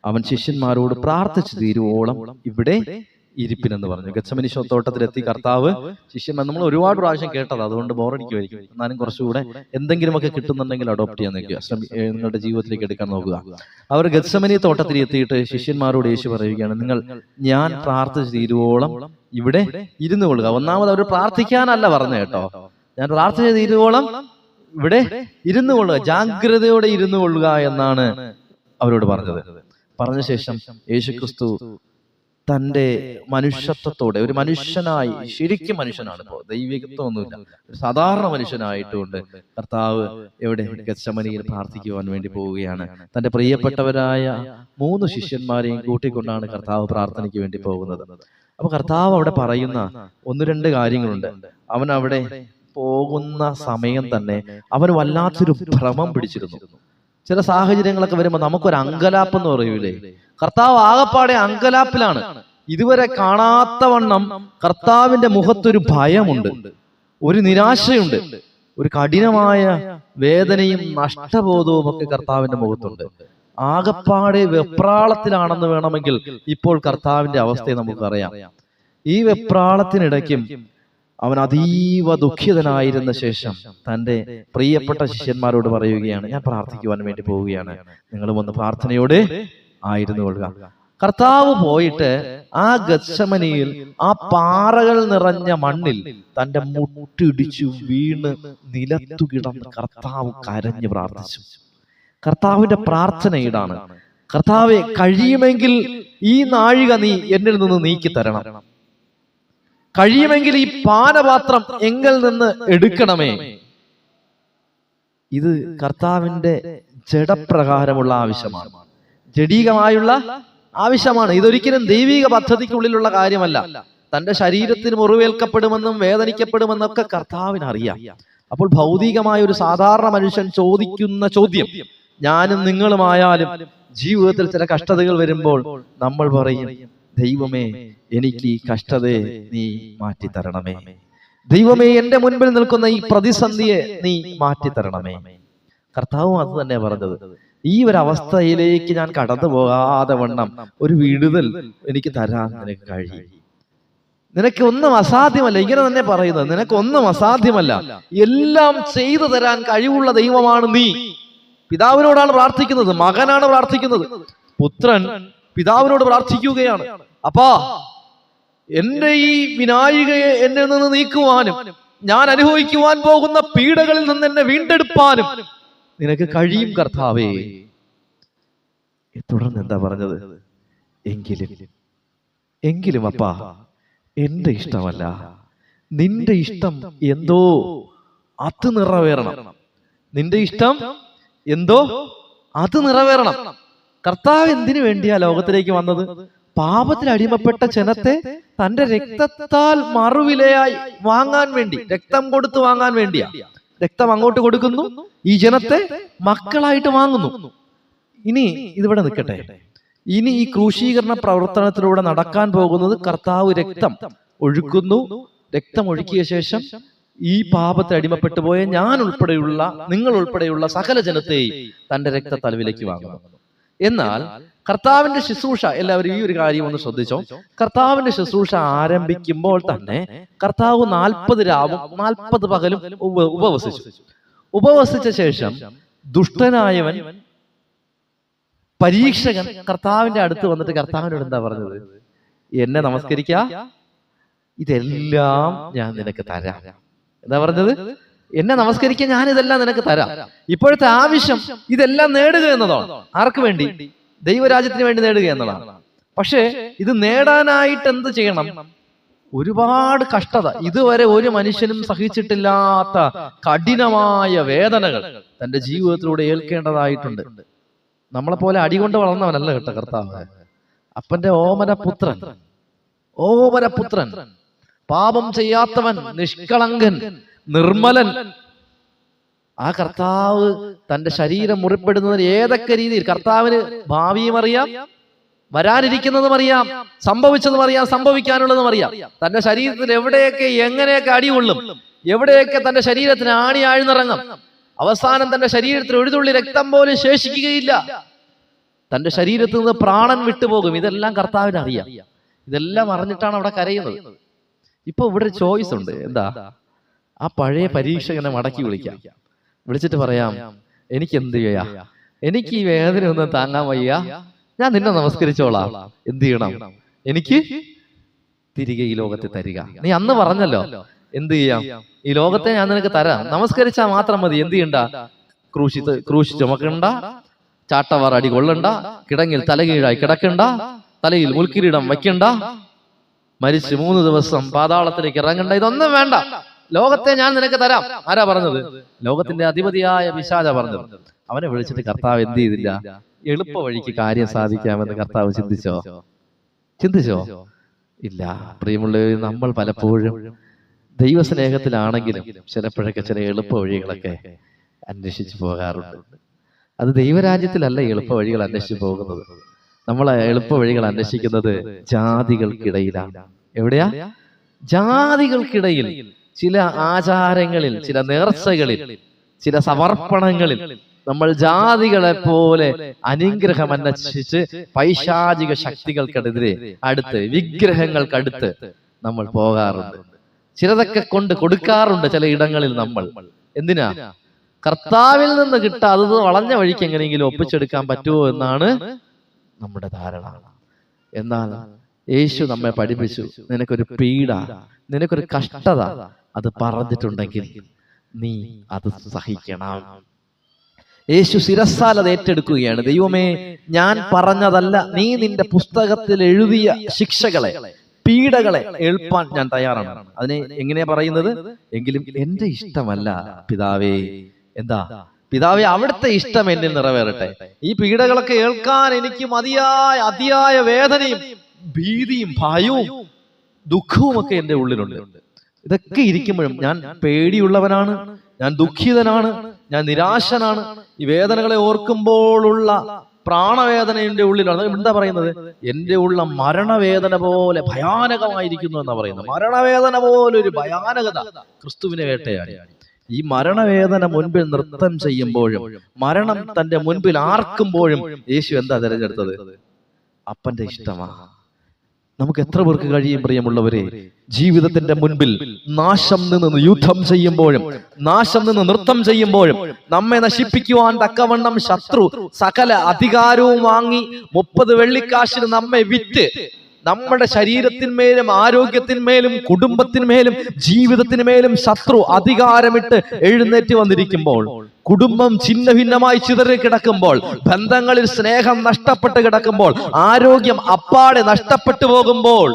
[SPEAKER 1] അവൻ ശിഷ്യന്മാരോട് പ്രാർത്ഥിച്ചു തീരുവോളം ഇവിടെ ഇരിപ്പിനെന്ന് പറഞ്ഞു. ഗത്സമനി തോട്ടത്തിലെത്തി കർത്താവ് ശിഷ്യന്മാർ, നമ്മൾ ഒരുപാട് പ്രാവശ്യം കേട്ടത്, അതുകൊണ്ട് ബോറടിക്കുമായിരിക്കും. എന്നാലും കുറച്ചുകൂടെ എന്തെങ്കിലുമൊക്കെ കിട്ടുന്നുണ്ടെങ്കിൽ അഡോപ്റ്റ് ചെയ്യാൻ നോക്കുക, നിങ്ങളുടെ ജീവിതത്തിലേക്ക് എടുക്കാൻ നോക്കുക. അവർ ഗത്സമനി തോട്ടത്തിൽ എത്തിയിട്ട് ശിഷ്യന്മാരോട് യേശു പറയുകയാണ്, നിങ്ങൾ ഞാൻ പ്രാർത്ഥിച്ചു തീരുവോളം ഇവിടെ ഇരുന്നു കൊള്ളുക. ഒന്നാമത് അവർ പ്രാർത്ഥിക്കാനല്ല പറഞ്ഞു കേട്ടോ, ഞാൻ പ്രാർത്ഥിച്ചു തീരുവോളം ഇവിടെ ഇരുന്നു കൊള്ളുക, ജാഗ്രതയോടെ ഇരുന്നു കൊള്ളുക എന്നാണ് അവരോട് പറഞ്ഞത്. പറഞ്ഞ ശേഷം യേശുക്രിസ്തു തൻ്റെ മനുഷ്യത്വത്തോടെ, ഒരു മനുഷ്യനായി, ശരിക്കും മനുഷ്യനാണ്, ഇപ്പോൾ ദൈവികത്വമൊന്നുമില്ല, ഒരു സാധാരണ മനുഷ്യനായിട്ടുകൊണ്ട് കർത്താവ് എവിടെ ഗത്സമനിയിൽ പ്രാർത്ഥിക്കുവാൻ വേണ്ടി പോവുകയാണ്. തൻ്റെ പ്രിയപ്പെട്ടവരായ 3 ശിഷ്യന്മാരെയും കൂട്ടിക്കൊണ്ടാണ് കർത്താവ് പ്രാർത്ഥനയ്ക്ക് വേണ്ടി പോകുന്നത്. അപ്പൊ കർത്താവ് അവിടെ പറയുന്ന 1-2 കാര്യങ്ങളുണ്ട്. അവൻ അവിടെ പോകുന്ന സമയം തന്നെ അവന് വല്ലാത്തൊരു ഭ്രമം പിടിച്ചിരുന്നു. ചില സാഹചര്യങ്ങളൊക്കെ വരുമ്പോൾ നമുക്കൊരു അങ്കലാപ്പ് എന്ന് പറയൂലേ, കർത്താവ് ആകപ്പാടെ അങ്കലാപ്പിലാണ്. ഇതുവരെ കാണാത്തവണ്ണം കർത്താവിന്റെ മുഖത്തൊരു ഭയമുണ്ട്, ഒരു നിരാശയുണ്ട്, ഒരു കഠിനമായ വേദനയും നഷ്ടബോധവും ഒക്കെ കർത്താവിന്റെ മുഖത്തുണ്ട്. ആകപ്പാടെ വെപ്രാളത്തിലാണെന്ന് വേണമെങ്കിൽ ഇപ്പോൾ കർത്താവിന്റെ അവസ്ഥയെ നമുക്കറിയാം. ഈ വെപ്രാളത്തിനിടയ്ക്കും അവൻ അതീവ ദുഃഖിതനായിരുന്ന ശേഷം തൻ്റെ പ്രിയപ്പെട്ട ശിഷ്യന്മാരോട് പറയുകയാണ്, ഞാൻ പ്രാർത്ഥിക്കുവാൻ വേണ്ടി പോവുകയാണ്, നിങ്ങളും ഒന്ന് പ്രാർത്ഥനയോടെ ആയിരുന്നു കൊള്ളുക. കർത്താവ് പോയിട്ട് ആ ഗത്സമനിയിൽ ആ പാറകൾ നിറഞ്ഞ മണ്ണിൽ തൻ്റെ മുട്ടിടിച്ചു വീണ് നിലത്തു കിടന്ന് കർത്താവ് കരഞ്ഞു പ്രാർത്ഥിച്ചു. കർത്താവിന്റെ പ്രാർത്ഥന ഇതാണ്, കർത്താവെ, കഴിയുമെങ്കിൽ ഈ നാഴിക നീ എന്നിൽ നിന്ന് നീക്കി തരണം, കഴിയുമെങ്കിൽ ഈ പാനപാത്രം എങ്കിൽ നിന്ന് എടുക്കണമേ. ഇത് കർത്താവിന്റെ ജഡപ്രകാരമുള്ള ആവശ്യമാണ്, ജഡീകമായുള്ള ആവശ്യമാണ്. ഇതൊരിക്കലും ദൈവിക പദ്ധതിക്കുള്ളിലുള്ള കാര്യമല്ല. തന്റെ ശരീരത്തിന് മുറിവേൽക്കപ്പെടുമെന്നും വേദനിക്കപ്പെടുമെന്നൊക്കെ കർത്താവിന് അറിയാം. അപ്പോൾ ഭൗതികമായ ഒരു സാധാരണ മനുഷ്യൻ ചോദിക്കുന്ന ചോദ്യം, ഞാനും നിങ്ങളുമായാലും ജീവിതത്തിൽ ചില കഷ്ടതകൾ വരുമ്പോൾ നമ്മൾ പറയും, ദൈവമേ, എനിക്ക് ഈ കഷ്ടതയെ നീ മാറ്റിത്തരണമേ, ദൈവമേ, എന്റെ മുൻപിൽ നിൽക്കുന്ന ഈ പ്രതിസന്ധിയെ നീ മാറ്റിത്തരണമേ. കർത്താവും അത് തന്നെ പറഞ്ഞത്, ഈ ഒരു അവസ്ഥയിലേക്ക് ഞാൻ കടന്നു പോകാതെ വണ്ണം ഒരു വിടുതൽ എനിക്ക് തരാൻ നിനക്ക് കഴിയും. നിനക്ക് ഒന്നും അസാധ്യമല്ല, ഇങ്ങനെ തന്നെ പറയുന്നത്, നിനക്കൊന്നും അസാധ്യമല്ല, എല്ലാം ചെയ്തു തരാൻ കഴിവുള്ള ദൈവമാണ് നീ. പിതാവിനോടാണ് പ്രാർത്ഥിക്കുന്നത്, മകനാണ് പ്രാർത്ഥിക്കുന്നത്. പുത്രൻ പിതാവിനോട് പ്രാർത്ഥിക്കുകയാണ്, അപ്പാ, എന്റെ ഈ വിനായികയെ എന്നിൽ നിന്ന് നീക്കുവാനും ഞാൻ അനുഭവിക്കുവാൻ പോകുന്ന പീഡകളിൽ നിന്ന് എന്നെ വീണ്ടെടുപ്പാനും നിനക്ക് കഴിയും കർത്താവേ. തുടർന്ന് എന്താ പറഞ്ഞത്? എങ്കിലും അപ്പാ, എന്റെ ഇഷ്ടമല്ല, നിന്റെ ഇഷ്ടം എന്തോ അത് നിറവേറണം. നിന്റെ ഇഷ്ടം എന്തോ അത് നിറവേറണം. കർത്താവ് എന്തിനു വേണ്ടിയാ ലോകത്തിലേക്ക് വന്നത്? പാപത്തിൽ അടിമപ്പെട്ട ജനത്തെ തന്റെ രക്തത്താൽ മറുവിലയായി വാങ്ങാൻ വേണ്ടി, രക്തം കൊടുത്ത് വാങ്ങാൻ വേണ്ടിയാ. രക്തം അങ്ങോട്ട് കൊടുക്കുന്നു, ഈ ജനത്തെ മക്കളായിട്ട് വാങ്ങുന്നു. ഇനി ഇതിവിടെ നിൽക്കട്ടെ. ഇനി ഈ ക്രൂശീകരണ പ്രവർത്തനത്തിലൂടെ നടക്കാൻ പോകുന്നത്, കർത്താവ് രക്തം ഒഴുക്കുന്നു. രക്തം ഒഴുക്കിയ ശേഷം ഈ പാപത്തെ അടിമപ്പെട്ടു പോയ ഞാൻ ഉൾപ്പെടെയുള്ള, നിങ്ങൾ ഉൾപ്പെടെയുള്ള സകല ജനത്തെയും തന്റെ രക്തത്താൽ വിലയ്ക്ക് വാങ്ങുന്നു. എന്നാൽ കർത്താവിന്റെ ശുശ്രൂഷ, എല്ലാവരും ഈ ഒരു കാര്യം ഒന്ന് ശ്രദ്ധിച്ചോ. കർത്താവിന്റെ ശുശ്രൂഷ ആരംഭിക്കുമ്പോൾ തന്നെ കർത്താവ് 40 രാവും 40 പകലും ഉപവസിച്ച ശേഷം ദുഷ്ടനായവൻ, പരീക്ഷകൻ കർത്താവിന്റെ അടുത്ത് വന്നിട്ട് കർത്താവിനോട് എന്താ പറഞ്ഞത്? എന്നെ നമസ്കരിക്ക, ഇതെല്ലാം ഞാൻ നിനക്ക് തരാം. എന്താ പറഞ്ഞത്? എന്നെ നമസ്കരിക്കാൻ ഞാൻ ഇതെല്ലാം നിനക്ക് തരാം. ഇപ്പോഴത്തെ ആവശ്യം ഇതെല്ലാം നേടുക എന്നതാണ്. ആർക്ക് വേണ്ടി? ദൈവരാജ്യത്തിന് വേണ്ടി നേടുക എന്നതാണ്. പക്ഷേ ഇത് നേടാനായിട്ട് എന്ത് ചെയ്യണം? ഒരുപാട് കഷ്ടത, ഇതുവരെ ഒരു മനുഷ്യനും സഹിച്ചിട്ടില്ലാത്ത കഠിനമായ വേദനകൾ തന്റെ ജീവിതത്തിലൂടെ ഏൽക്കേണ്ടതായിട്ടുണ്ട്. നമ്മളെ പോലെ അടികൊണ്ട് വളർന്നവനല്ല കേട്ടോ കർത്താവ്. അപ്പന്റെ ഓമനപുത്രൻ, പാപം ചെയ്യാത്തവൻ, നിഷ്കളങ്കൻ, നിർമ്മലൻ. ആ കർത്താവ് തന്റെ ശരീരം മുറിപ്പെടുന്നതിന് ഏതൊക്കെ രീതിയിൽ, കർത്താവിന് ഭാവിയും അറിയാം, വരാനിരിക്കുന്നതും അറിയാം, സംഭവിച്ചതും അറിയാം, സംഭവിക്കാനുള്ളതും അറിയാം. തന്റെ ശരീരത്തിൽ എവിടെയൊക്കെ എങ്ങനെയൊക്കെ അടികൊള്ളും, എവിടെയൊക്കെ തന്റെ ശരീരത്തിന് ആണി ആഴ്ന്നിറങ്ങും, അവസാനം തന്റെ ശരീരത്തിൽ ഒരു തുള്ളി രക്തം പോലും ശേഷിക്കുകയില്ല, തന്റെ ശരീരത്തിൽ നിന്ന് പ്രാണൻ വിട്ടുപോകും. ഇതെല്ലാം കർത്താവിന് അറിയാം. ഇതെല്ലാം അറിഞ്ഞിട്ടാണ് അവിടെ കരയുന്നത്. ഇപ്പൊ ഇവിടെ ചോയ്സ് ഉണ്ട്. എന്താ? ആ പഴയ പരീക്ഷകനെ മടക്കി വിളിച്ചിട്ട് പറയാം, എനിക്ക് എന്ത് ചെയ്യാ, എനിക്ക് ഈ വേദന ഒന്നും താങ്ങാൻ വയ്യ, ഞാൻ നിന്നെ നമസ്കരിച്ചോളാം. എന്ത് ചെയ്യണം? എനിക്ക് തിരികെ ഈ ലോകത്തെ തരിക. നീ അന്ന് പറഞ്ഞല്ലോ എന്ത് ചെയ്യാം, ഈ ലോകത്തെ ഞാൻ നിനക്ക് തരാം, നമസ്കരിച്ചാൽ മാത്രം മതി. എന്ത് ചെയ്യണ്ട? ക്രൂശി ചുമക്കണ്ട, ചാട്ടവാർ അടി കൊള്ളണ്ട, കിടങ്ങിൽ തലകീഴായി കിടക്കണ്ട, തലയിൽ മുൾക്കിരീടം വയ്ക്കണ്ട, മരിച്ച് 3 ദിവസം പാതാളത്തിലേക്ക് ഇറങ്ങണ്ട, ഇതൊന്നും വേണ്ട. ലോകത്തെ ഞാൻ നിനക്ക് തരാം. ആരാ പറഞ്ഞത്? ലോകത്തിന്റെ അധിപതിയായ പിശാചാ പറഞ്ഞത്. അവനെ വിളിച്ചിട്ട് കർത്താവ് എന്ത് ചെയ്തില്ല? എളുപ്പ വഴിക്ക് കാര്യം സാധിക്കാമെന്ന് കർത്താവ് ചിന്തിച്ചോ? ഇല്ല. പ്രിയമുള്ളവർ, നമ്മൾ പലപ്പോഴും ദൈവസ്നേഹത്തിലാണെങ്കിലും ചിലപ്പോഴൊക്കെ ചില എളുപ്പ വഴികളൊക്കെ അന്വേഷിച്ചു പോകാറുണ്ട്. അത് ദൈവരാജ്യത്തിലല്ല എളുപ്പ വഴികൾ അന്വേഷിച്ചു പോകുന്നത്. നമ്മൾ എളുപ്പ വഴികൾ അന്വേഷിക്കുന്നത് ജാതികൾക്കിടയിലാണ്. എവിടെയാ? ജാതികൾക്കിടയിൽ ചില ആചാരങ്ങളിൽ, ചില നേർച്ചകളിൽ, ചില സമർപ്പണങ്ങളിൽ നമ്മൾ ജാതികളെ പോലെ അനുഗ്രഹം അന്വേഷിച്ച് പൈശാചിക ശക്തികൾക്കെതിരെ അടുത്ത്, വിഗ്രഹങ്ങൾക്കടുത്ത് നമ്മൾ പോകാറുണ്ട്. ചിലതൊക്കെ കൊണ്ട് കൊടുക്കാറുണ്ട് ചില ഇടങ്ങളിൽ. നമ്മൾ എന്തിനാ? കർത്താവിൽ നിന്ന് കിട്ടാതെ വളഞ്ഞ വഴിക്ക് എങ്ങനെയെങ്കിലും ഒപ്പിച്ചെടുക്കാൻ പറ്റുമോ എന്നാണ് നമ്മുടെ ധാരണ. എന്നാൽ യേശു നമ്മെ പഠിപ്പിച്ചു, നിനക്കൊരു പീഡ, നിനക്കൊരു കഷ്ടത അത് പറഞ്ഞിട്ടുണ്ടെങ്കിൽ നീ അത് സഹിക്കണം. യേശു ശിരസ്സാൽ അത് ഏറ്റെടുക്കുകയാണ്. ദൈവമേ, ഞാൻ പറഞ്ഞതല്ല, നീ നിന്റെ പുസ്തകത്തിൽ എഴുതിയ ശിക്ഷകളെ, പീഡകളെ ഏൽപ്പാൻ ഞാൻ തയ്യാറാണ്. അതിനെ എങ്ങനെയാ പറയുന്നത്? എങ്കിലും എന്റെ ഇഷ്ടമല്ല പിതാവേ. എന്താ? പിതാവേ, അവിടുത്തെ ഇഷ്ടം എന്നിൽ നിറവേറട്ടെ. ഈ പീഡകളൊക്കെ ഏൽക്കാൻ എനിക്ക് അതിയായ വേദനയും ഭീതിയും ഭയവും ദുഃഖവും ഒക്കെ എന്റെ ഉള്ളിലുണ്ട്. ഇതൊക്കെ ഇരിക്കുമ്പോഴും ഞാൻ പേടിയുള്ളവനാണ്, ഞാൻ ദുഃഖിതനാണ്, ഞാൻ നിരാശനാണ്. ഈ വേദനകളെ ഓർക്കുമ്പോഴുള്ള പ്രാണവേദന എന്റെ ഉള്ളിലാണ്. എന്താ പറയുന്നത്? എന്റെ ഉള്ള മരണവേദന പോലെ ഭയാനകമായിരിക്കുന്നു എന്നാ പറയുന്നത്. മരണവേദന പോലെ ഒരു ഭയാനകത ക്രിസ്തുവിനെ വേട്ടയാടി. ഈ മരണവേദന മുൻപിൽ നൃത്തം ചെയ്യുമ്പോഴും, മരണം തന്റെ മുൻപിൽ ആർക്കുമ്പോഴും യേശു എന്താ തിരഞ്ഞെടുത്തത്? അപ്പന്റെ ഇഷ്ടമാ. നമുക്ക് എത്ര പേർക്ക് കഴിയും പ്രിയമുള്ളവരെ, ജീവിതത്തിന്റെ മുൻപിൽ നാശം നിന്ന് യുദ്ധം ചെയ്യുമ്പോഴും, നാശം നിന്ന് നൃത്തം ചെയ്യുമ്പോഴും, നമ്മെ നശിപ്പിക്കുവാൻ തക്കവണ്ണം ശത്രു സകല അധികാരവും വാങ്ങി 30 വെള്ളിക്കാശിന് നമ്മെ വിറ്റ് നമ്മുടെ ശരീരത്തിന്മേലും ആരോഗ്യത്തിന്മേലും കുടുംബത്തിന്മേലും ജീവിതത്തിന്മേലും ശത്രു അധികാരമിട്ട് എഴുന്നേറ്റ് വന്നിരിക്കുമ്പോൾ, കുടുംബം ഛിന്ന ഭിന്നമായി ചിതറി കിടക്കുമ്പോൾ, ബന്ധങ്ങളിൽ സ്നേഹം നഷ്ടപ്പെട്ട് കിടക്കുമ്പോൾ, ആരോഗ്യം അപ്പാടെ നഷ്ടപ്പെട്ടു പോകുമ്പോൾ,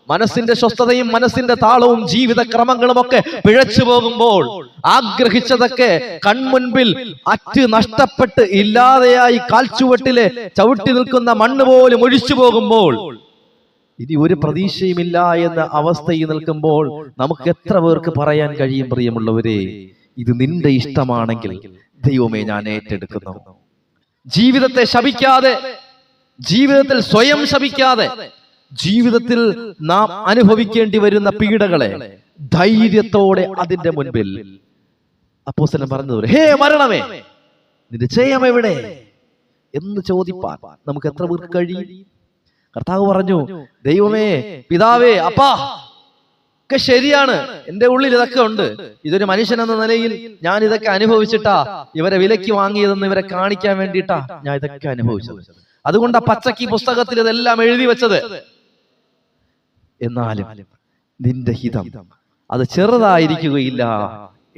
[SPEAKER 1] മനസ്സിന്റെ സ്വസ്ഥതയും മനസ്സിന്റെ താളവും ജീവിത ക്രമങ്ങളും ഒക്കെ പിഴച്ചു പോകുമ്പോൾ, ആഗ്രഹിച്ചതൊക്കെ കൺമുൻപിൽ അറ്റ് നഷ്ടപ്പെട്ട് ഇല്ലാതെയായി കാൽച്ചുവട്ടിലെ ചവിട്ടി നിൽക്കുന്ന മണ്ണ് പോലും ഒഴിച്ചു പോകുമ്പോൾ, ഇനി ഒരു പ്രതീക്ഷയുമില്ല എന്ന അവസ്ഥയിൽ നിൽക്കുമ്പോൾ നമുക്ക് എത്ര പേർക്ക് പറയാൻ കഴിയും പ്രിയമുള്ളവരെ, ഇത് നിന്റെ ഇഷ്ടമാണെങ്കിൽ ദൈവമേ ഞാൻ ഏറ്റെടുക്കുന്നു. ജീവിതത്തെ ശപിക്കാതെ, ജീവിതത്തിൽ സ്വയം ശപിക്കാതെ, ജീവിതത്തിൽ നാം അനുഭവിക്കേണ്ടി വരുന്ന പീഡകളെ ധൈര്യത്തോടെ അതിന്റെ മുൻപിൽ അപ്പോസ്തലൻ പറഞ്ഞതുപോലെ, ഹേ മരണമേ, നിന്റെ ജയം എവിടെ എന്ന് ചോദിപ്പാൻ നമുക്ക് എത്ര പേർക്ക് കഴിയും? കർത്താവ് പറഞ്ഞു, ദൈവമേ, പിതാവേ, അപ്പാ, ഒക്കെ ശരിയാണ്, എന്റെ ഉള്ളിൽ ഇതൊക്കെ ഉണ്ട്. ഇതൊരു മനുഷ്യൻ എന്ന നിലയിൽ ഞാൻ ഇതൊക്കെ അനുഭവിച്ചിട്ടാ ഇവരെ വിലക്ക് വാങ്ങിയതെന്ന് ഇവരെ കാണിക്കാൻ വേണ്ടിയിട്ടാ ഞാൻ ഇതൊക്കെ അനുഭവിച്ചത്. അതുകൊണ്ടാ പച്ചക്ക് പുസ്തകത്തിൽ ഇതെല്ലാം എഴുതി വെച്ചത്. എന്നാലും നിന്റെ ഹിതം അത് ചെറുതായിരിക്കുകയില്ല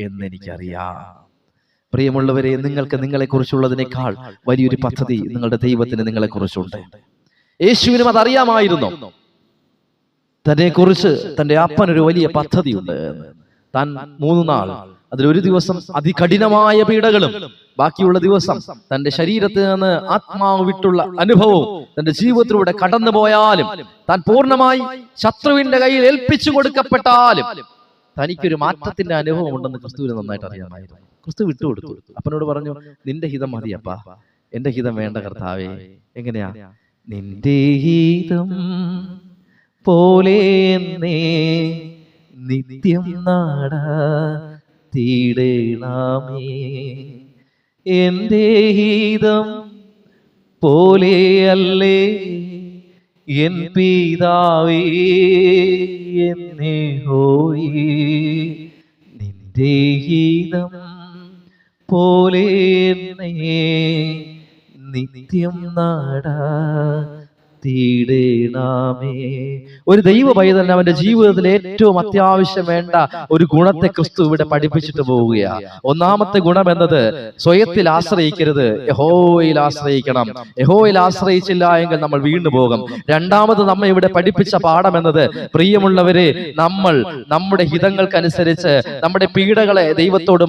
[SPEAKER 1] എന്നെനിക്കറിയാം. പ്രിയമുള്ളവരെ, നിങ്ങൾക്ക് നിങ്ങളെ കുറിച്ചുള്ളതിനേക്കാൾ വലിയൊരു പദ്ധതി നിങ്ങളുടെ ദൈവത്തിന് നിങ്ങളെ കുറിച്ചുണ്ട്. യേശുവിനും അതറിയാമായിരുന്നു. തന്നെ കുറിച്ച് തന്റെ അപ്പനൊരു വലിയ പദ്ധതിയുണ്ട്. താൻ 3 നാൾ, അതിലൊരു ദിവസം അതികഠിനമായ പീഡകളും ബാക്കിയുള്ള ദിവസം തന്റെ ശരീരത്തിൽ നിന്ന് ആത്മാവ് വിട്ടുള്ള അനുഭവവും തന്റെ ജീവിതത്തിലൂടെ കടന്നു പോയാലും, താൻ പൂർണ്ണമായി ശത്രുവിന്റെ കയ്യിൽ ഏൽപ്പിച്ചു കൊടുക്കപ്പെട്ടാലും തനിക്കൊരു മാറ്റത്തിന്റെ അനുഭവം ഉണ്ടെന്ന് ക്രിസ്തുവിന് നന്നായിട്ട് അറിയാമായിരുന്നു. ക്രിസ്തു വിട്ടുകൊടുത്തു. അപ്പനോട് പറഞ്ഞു, നിന്റെ ഹിതം മതിയപ്പാ, എന്റെ ഹിതം വേണ്ട കർത്താവേ. എങ്ങനെയാ? നിന്റെ ഹിതം പോലെ എന്നെ നിത്യം നടത്തിയിടണമേ. എന്റെ ഹിതം പോലെയല്ലേ എൻ പിതാവേ എന്നെ ഹോയി. നിന്റെ ഹിതം പോലെ എന്നെ നിത്യം നടത്തിയിടണമേ. തീടേണമേ. ഒരു ദൈവ പൈതലിന് അവന്റെ ജീവിതത്തിൽ ഏറ്റവും അത്യാവശ്യം വേണ്ട ഒരു ഗുണത്തെ ക്രിസ്തു ഇവിടെ പഠിപ്പിച്ചിട്ട് പോവുകയാണ്. ഒന്നാമത്തെ ഗുണം എന്നത് സ്വയത്തിൽ ആശ്രയിക്കരുത്, യഹോവയിൽ ആശ്രയിക്കണം. യഹോവയിൽ ആശ്രയിച്ചില്ല എങ്കിൽ നമ്മൾ വീണു പോകും. രണ്ടാമത് നമ്മെ ഇവിടെ പഠിപ്പിച്ച പാഠം എന്നത്, പ്രിയമുള്ളവരെ, നമ്മൾ നമ്മുടെ ഹിതങ്ങൾക്കനുസരിച്ച് നമ്മുടെ പീഡകളെ ദൈവത്തോട്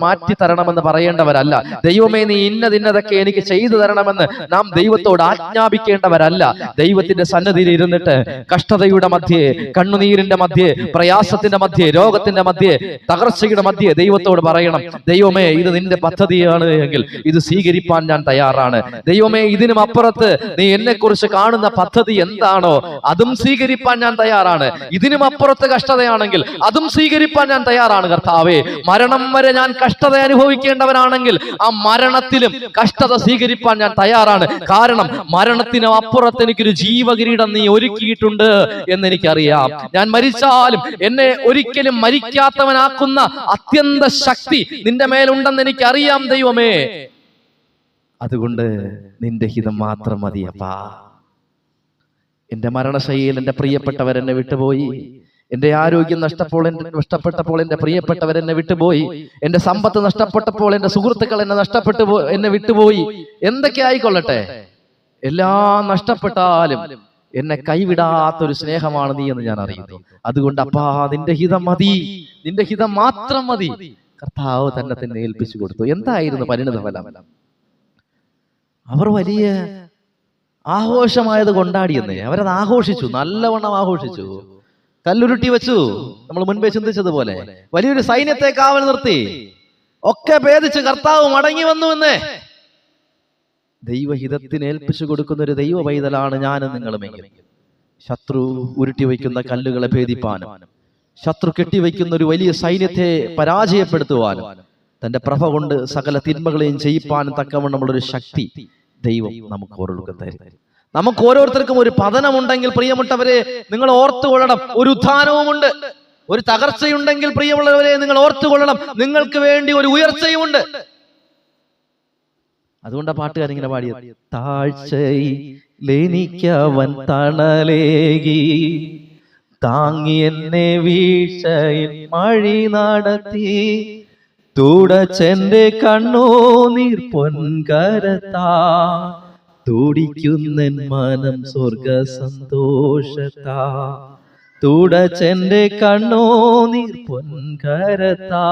[SPEAKER 1] മാറ്റി തരണമെന്ന് പറയേണ്ടവരല്ല. ദൈവമേ, നീ ഇന്നതൊക്കെ എനിക്ക് ചെയ്തു തരണമെന്ന് നാം ദൈവത്തോട് ആജ്ഞാപിക്കേണ്ടവരല്ല. ദൈവത്തിന്റെ സന്നിധിയിൽ ഇരുന്നിട്ട് കഷ്ടതയുടെ മധ്യേ, കണ്ണുനീരിന്റെ മധ്യേ, പ്രയാസത്തിന്റെ മധ്യേ, രോഗത്തിന്റെ മധ്യേ, തകർച്ചയുടെ മധ്യേ ദൈവത്തോട് പറയണം, ദൈവമേ, ഇത് നിന്റെ പദ്ധതിയാണ് എങ്കിൽ ഇത് സ്വീകരിപ്പാൻ ഞാൻ തയ്യാറാണ്. ദൈവമേ, ഇതിനും അപ്പുറത്ത് നീ എന്നെ കുറിച്ച് കാണുന്ന പദ്ധതി എന്താണോ അതും സ്വീകരിപ്പാൻ ഞാൻ തയ്യാറാണ്. ഇതിനും അപ്പുറത്ത് കഷ്ടതയാണെങ്കിൽ അതും സ്വീകരിപ്പാൻ ഞാൻ തയ്യാറാണ്. കർത്താവേ, മരണം വരെ ഞാൻ കഷ്ടത അനുഭവിക്കേണ്ടവനാണെങ്കിൽ ആ മരണത്തിലും കഷ്ടത സ്വീകരിപ്പാൻ ഞാൻ തയ്യാറാണ്. കാരണം മരണത്തിനും അപ്പുറത്ത് എനിക്കൊരു ജീവകിരീടം നീ ഒരുക്കിയിട്ടുണ്ട് എന്നെനിക്കറിയാം. ഞാൻ മരിച്ചാലും എന്നെ ഒരിക്കലും മരിക്കാത്തവനാക്കുന്ന അത്യന്ത ശക്തി നിന്റെ മേലുണ്ടെന്ന് എനിക്കറിയാം ദൈവമേ. അതുകൊണ്ട് നിന്റെ ഹിതം മാത്രം മതിയപ്പാ. എന്റെ മരണശൈലിയിൽ എന്റെ പ്രിയപ്പെട്ടവരെന്നെ വിട്ടുപോയി. എന്റെ ആരോഗ്യം നഷ്ടപ്പെട്ടപ്പോൾ എന്റെ പ്രിയപ്പെട്ടവരെന്നെ വിട്ടുപോയി. എന്റെ സമ്പത്ത് നഷ്ടപ്പെട്ടപ്പോൾ എന്റെ സുഹൃത്തുക്കൾ എന്നെ വിട്ടുപോയി. എന്തൊക്കെ ആയിക്കൊള്ളട്ടെ, എല്ലാം നഷ്ടപ്പെട്ടാലും എന്നെ കൈവിടാത്തൊരു സ്നേഹമാണ് നീ എന്ന് ഞാൻ അറിയുന്നു. അതുകൊണ്ട് അപ്പാ, നിന്റെ ഹിതം മതി, നിന്റെ ഹിതം മാത്രം മതി. കർത്താവ് തന്നെ ഏൽപ്പിച്ചു കൊടുത്തു. എന്തായിരുന്നു പരിണിതഫലം? അവർ വലിയ ആഘോഷമായത് കൊണ്ടാടിയെന്നേ. അവരത് ആഘോഷിച്ചു, നല്ലവണ്ണം ആഘോഷിച്ചു. കല്ലുരുട്ടി വെച്ചു, നമ്മൾ മുൻപേ ചിന്തിച്ചതുപോലെ. വലിയൊരു സൈന്യത്തെ കാവൽ നിർത്തി, ഒക്കെ ഭേദിച്ച് കർത്താവ് മടങ്ങി വന്നു എന്നേ. ദൈവഹിതത്തിന് ഏൽപ്പിച്ചു കൊടുക്കുന്ന ഒരു ദൈവ പൈതലാണ് ഞാനും നിങ്ങളുമെങ്കിൽ, ശത്രു ഉരുട്ടി വയ്ക്കുന്ന കല്ലുകളെ ഭേദിപ്പാനും, ശത്രു കെട്ടിവെക്കുന്ന ഒരു വലിയ സൈന്യത്തെ പരാജയപ്പെടുത്തുവാനും, തന്റെ പ്രഭ കൊണ്ട് സകല തിന്മകളെയും ചെയ്യിപ്പാനും തക്കവണ്ണമുള്ളൊരു ശക്തി ദൈവം നമുക്ക് ഓരോരുത്തർക്കും തരും. നമുക്ക് ഓരോരുത്തർക്കും ഒരു പതനമുണ്ടെങ്കിൽ പ്രിയമുള്ളവരെ നിങ്ങൾ ഓർത്തുകൊള്ളണം, ഒരു ഉത്ഥാനവുമുണ്ട്. ഒരു തകർച്ചയുണ്ടെങ്കിൽ പ്രിയമുള്ളവരെ നിങ്ങൾ ഓർത്തുകൊള്ളണം, നിങ്ങൾക്ക് വേണ്ടി ഒരു ഉയർച്ചയുമുണ്ട്. അതുകൊണ്ടാ പാട്ടുകാരിങ്ങനെ പാടിയത്, താഴ്ചയിലെനിക്കവൻ തണലേകി താങ്ങി എന്നെ വീഴ്ചയിൽ മഴി നടത്തി തുടച്ചെന്റെ കണ്ണുനീർ പൊൻകരത്താ തുടിക്കുന്നൻ മനം സ്വർഗ സന്തോഷത്താ തുടച്ചെന്റെ കണ്ണുനീർ പൊൻകരത്താ